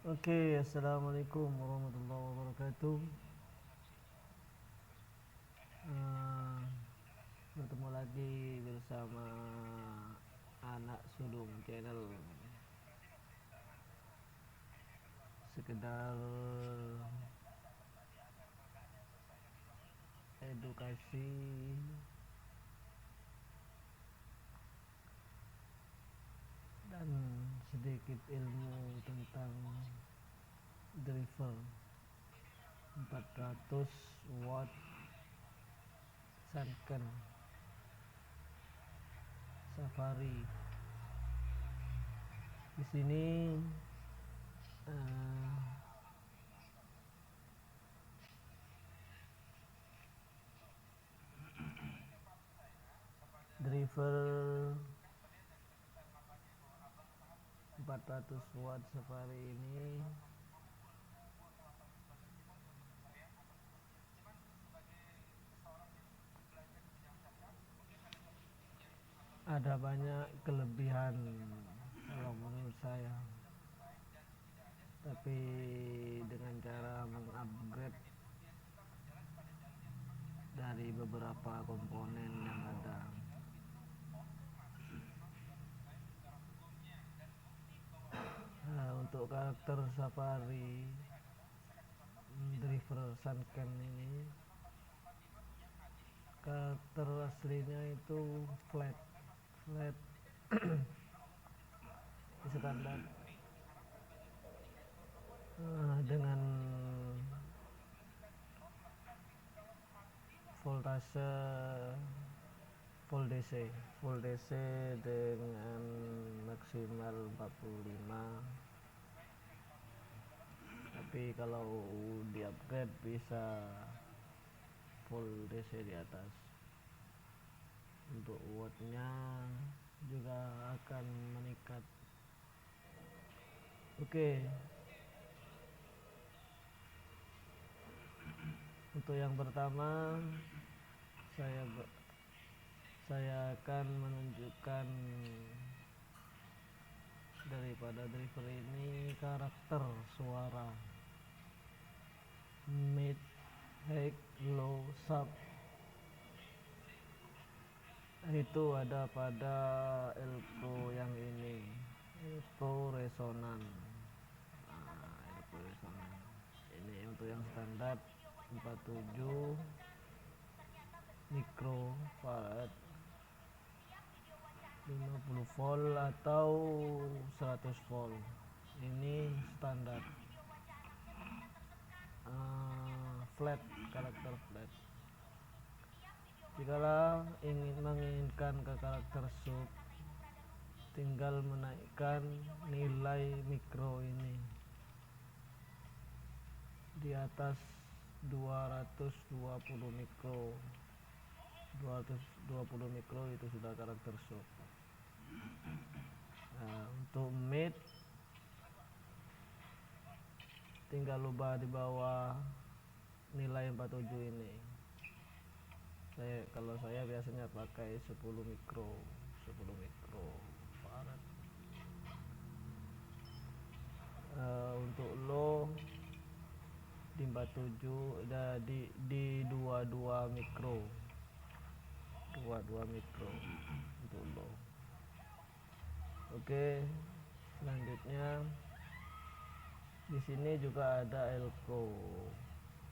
Oke, assalamualaikum warahmatullahi wabarakatuh. Eh, Bertemu lagi bersama anak sulung channel sekedar edukasi dan sedikit ilmu tentang driver 400 watt Sanken Safari. Di sini eh, driver 400 watt Safari ini ada banyak kelebihan kalau menurut saya, tapi dengan cara mengupgrade dari beberapa komponen yang ada. Untuk karakter Safari driver Sanken ini, karakter aslinya itu flat standar dengan voltase full DC dengan maksimal 45, tapi kalau di upgrade bisa full DC di atas. Untuk wattnya juga akan meningkat. Oke, untuk yang pertama saya akan menunjukkan daripada driver ini karakter suara mid, high, low, sub. Itu ada pada elko yang ini, elko resonan. Elko resonan ini untuk yang standar 47 mikrofarad, 50 volt atau 100 volt. Ini standar flat, karakter flat. Jikalau menginginkan ke karakter sub, tinggal menaikkan nilai mikro ini di atas 220 mikro. 220 mikro itu sudah karakter sub. Untuk mid tinggal ubah di bawah nilai 47 ini. Kalau saya biasanya pakai 10 mikro farad. Untuk low di 47 di 22 mikro untuk low. Oke, selanjutnya di sini juga ada elko.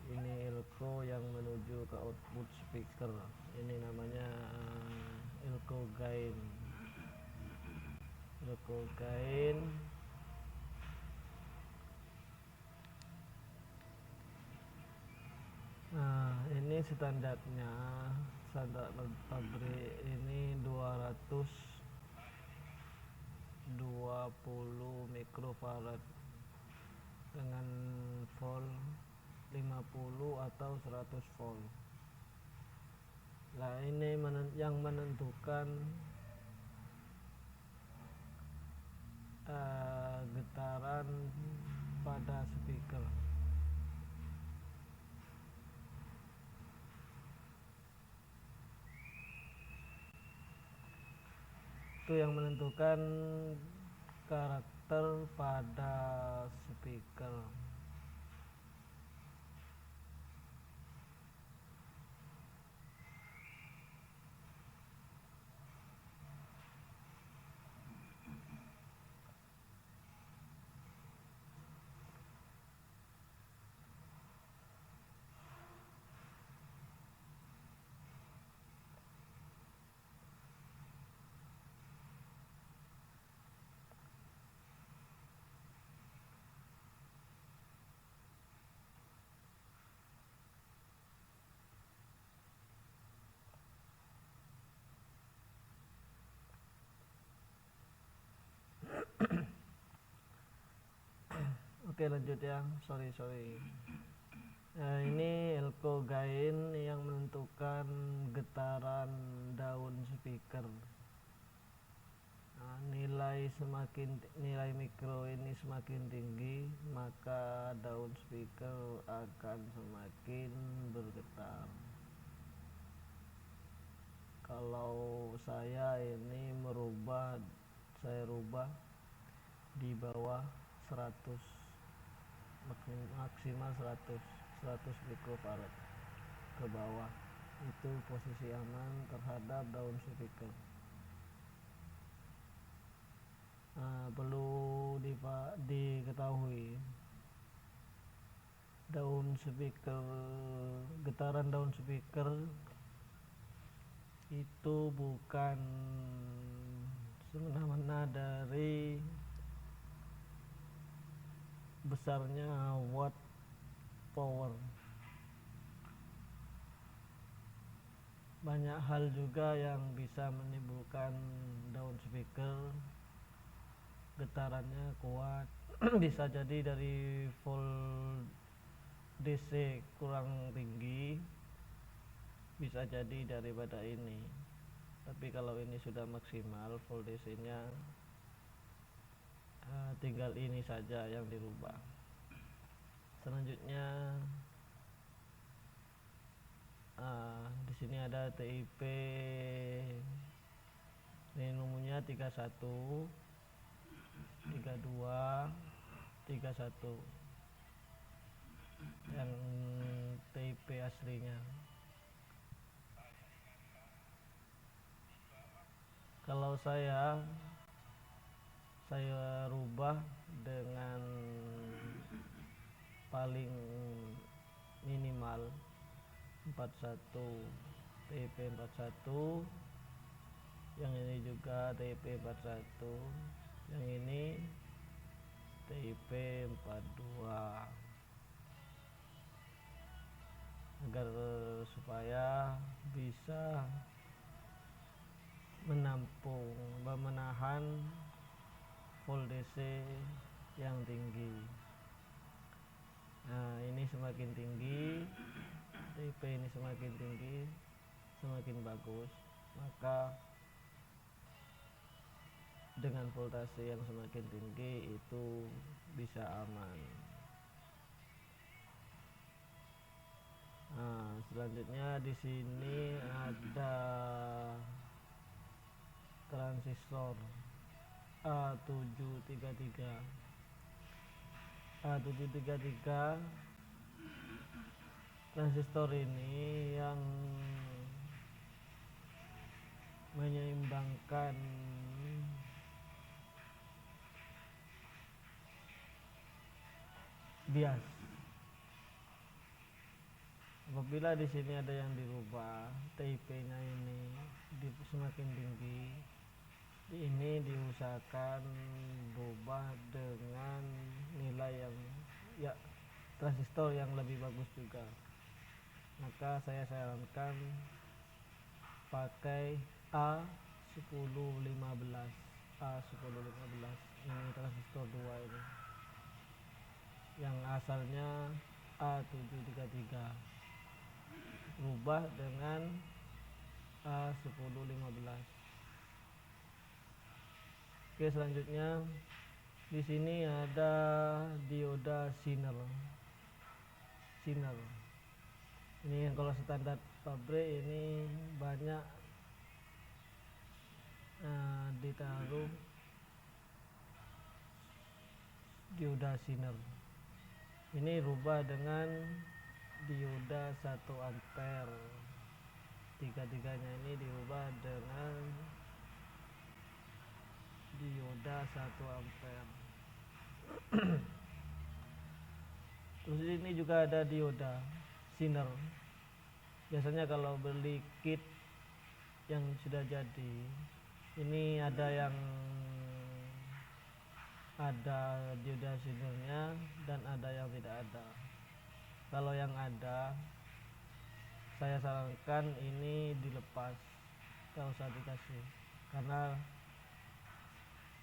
Ini elko yang menuju ke output speaker. Ini namanya elko gain. Nah, ini standar pabrik ini 220 mikrofarad dengan volt 50 atau 100 volt. Nah, ini yang menentukan getaran pada speaker. Itu yang menentukan karakter pada speaker. speaker. Oke, lanjut ya. Sorry. Nah, ini elko gain yang menentukan getaran daun speaker. Nah, nilai mikro ini semakin tinggi, maka daun speaker akan semakin bergetar. Kalau saya ini saya rubah di bawah 100, maksimal 100 mikrofarad ke bawah, itu posisi aman terhadap daun speaker. Nah, perlu diketahui getaran daun speaker itu bukan semena-mena dari besarnya watt power. Banyak hal juga yang bisa menimbulkan daun speaker getarannya kuat. Bisa jadi dari volt DC kurang tinggi, bisa jadi daripada ini. Tapi kalau ini sudah maksimal volt DC nya, tinggal ini saja yang dirubah. Selanjutnya di sini ada TIP, ini nomornya 31 32 31 yang TIP aslinya. Kalau saya rubah dengan paling minimal 41, TIP 41, yang ini juga TIP 41, yang ini TIP 42, agar supaya bisa menahan volt DC yang tinggi. Nah, ini semakin tinggi, TIP ini semakin tinggi, semakin bagus, maka dengan voltase yang semakin tinggi itu bisa aman. Nah, selanjutnya di sini ada transistor A733. Transistor ini yang menyeimbangkan bias. Apabila di sini ada yang dirubah, TIP-nya ini semakin tinggi, ini diusahakan berubah dengan nilai yang transistor yang lebih bagus juga. Maka saya sarankan pakai A1015. Ini transistor 2 ini, yang asalnya A733, rubah dengan A1015. Oke, selanjutnya di sini ada dioda Zener. Ini yang kalau standar pabrik ini banyak ditaruh dioda Zener. Ini rubah dengan dioda 1 ampere. Tiga-tiganya ini dirubah dengan dioda 1 ampere. Terus ini juga ada dioda Zener. Biasanya kalau beli kit yang sudah jadi, ini ada yang ada dioda Zenernya dan ada yang tidak ada. Kalau yang ada, saya sarankan ini dilepas, gak usah dikasih, karena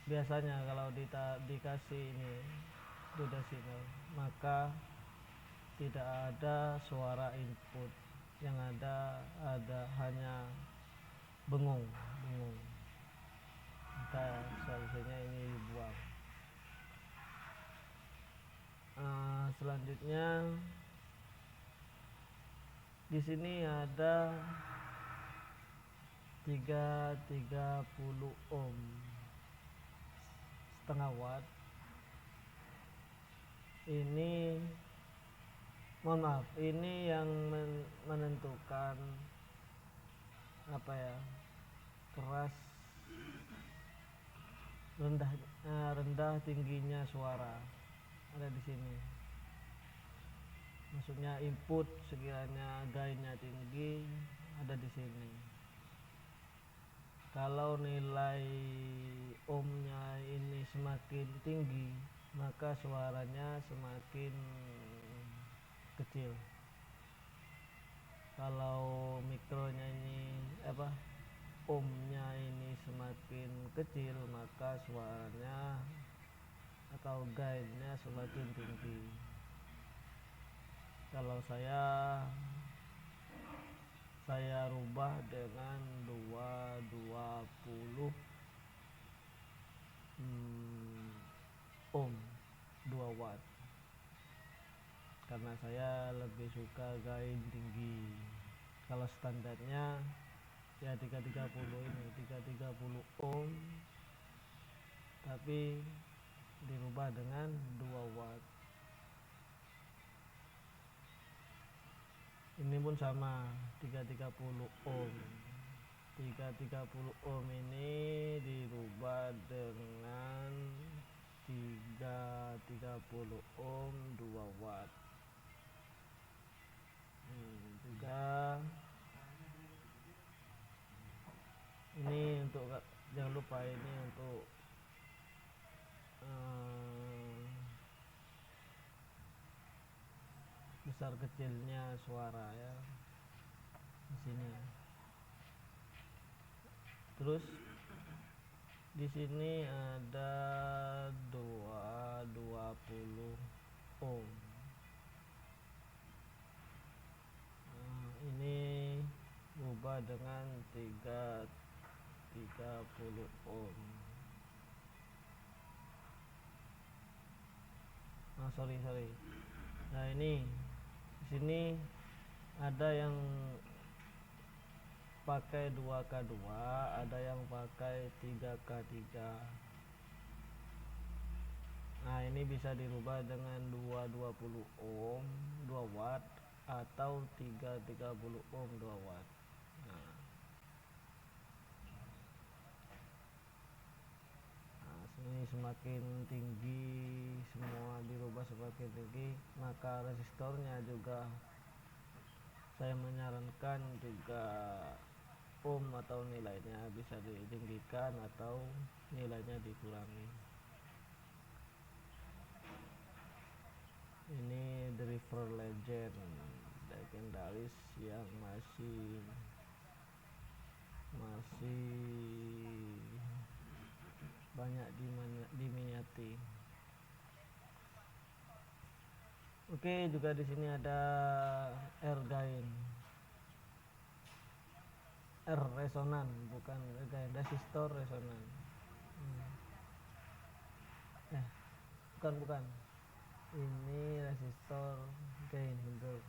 biasanya kalau dikasih ini dioda Zener, maka tidak ada suara input, yang ada hanya bengung. Maka solusinya ini dibuang. Selanjutnya di sini ada 330 ohm setengah watt. Ini mohon maaf, ini yang menentukan apa ya, keras rendah tingginya suara ada di sini. Maksudnya input sekiranya gainnya tinggi ada di sini. Kalau nilai ohmnya ini semakin tinggi, maka suaranya semakin kecil. Kalau mikronya ini ohmnya ini semakin kecil, maka suaranya atau gainnya semakin tinggi. Kalau saya rubah dengan 220 ohm 2 watt, karena saya lebih suka gain tinggi. Kalau standarnya ya 330 ini 330 ohm, tapi dirubah dengan 2 watt. Ini pun sama 330 ohm. 330 ohm ini dirubah dengan 330 ohm 2 watt. Juga ini untuk, jangan lupa ini untuk besar kecilnya suara ya di sini. Terus di sini ada 220 ohm. Ini berubah dengan 330 ohm. Sorry. Nah ini di sini ada yang pakai 2K2, ada yang pakai 3K3. Nah ini bisa dirubah dengan 220 ohm 2 watt atau 330 ohm 2 watt. Nah, ini semakin tinggi, semua dirubah semakin tinggi, maka resistornya juga saya menyarankan juga ohm atau nilainya bisa ditinggikan atau nilainya dikurangi. Ini driver legend legendaris yang masih banyak diminati. Oke, juga di sini ada R gain, R resonan, bukan gain, resistor resonan. Bukan. Ini resistor gain betul.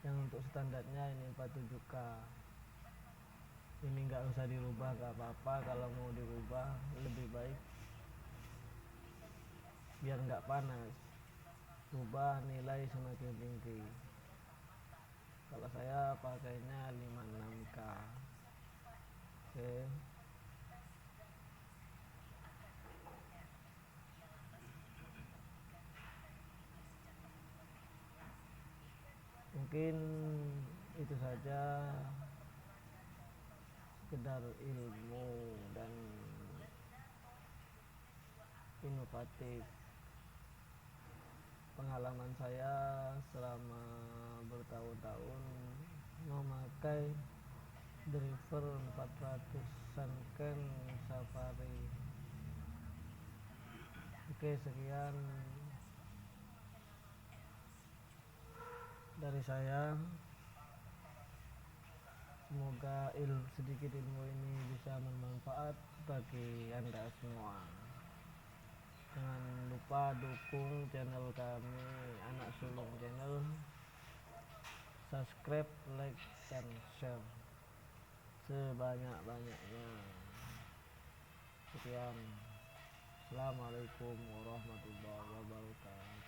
Yang untuk standarnya ini 47K. Ini nggak usah dirubah, nggak apa-apa. Kalau mau dirubah lebih baik biar nggak panas. ubah nilai semakin tinggi. Kalau saya pakainya 56K. Oke. Mungkin itu saja, sekedar ilmu dan inovatif pengalaman saya selama bertahun-tahun memakai driver 400 Sanken Safari. Oke, sekian dari saya. Semoga sedikit ilmu ini bisa bermanfaat bagi Anda semua. Jangan lupa dukung channel kami, Anak Sulung Channel. Subscribe, like, dan share sebanyak-banyaknya. Sekian. Assalamualaikum warahmatullahi wabarakatuh.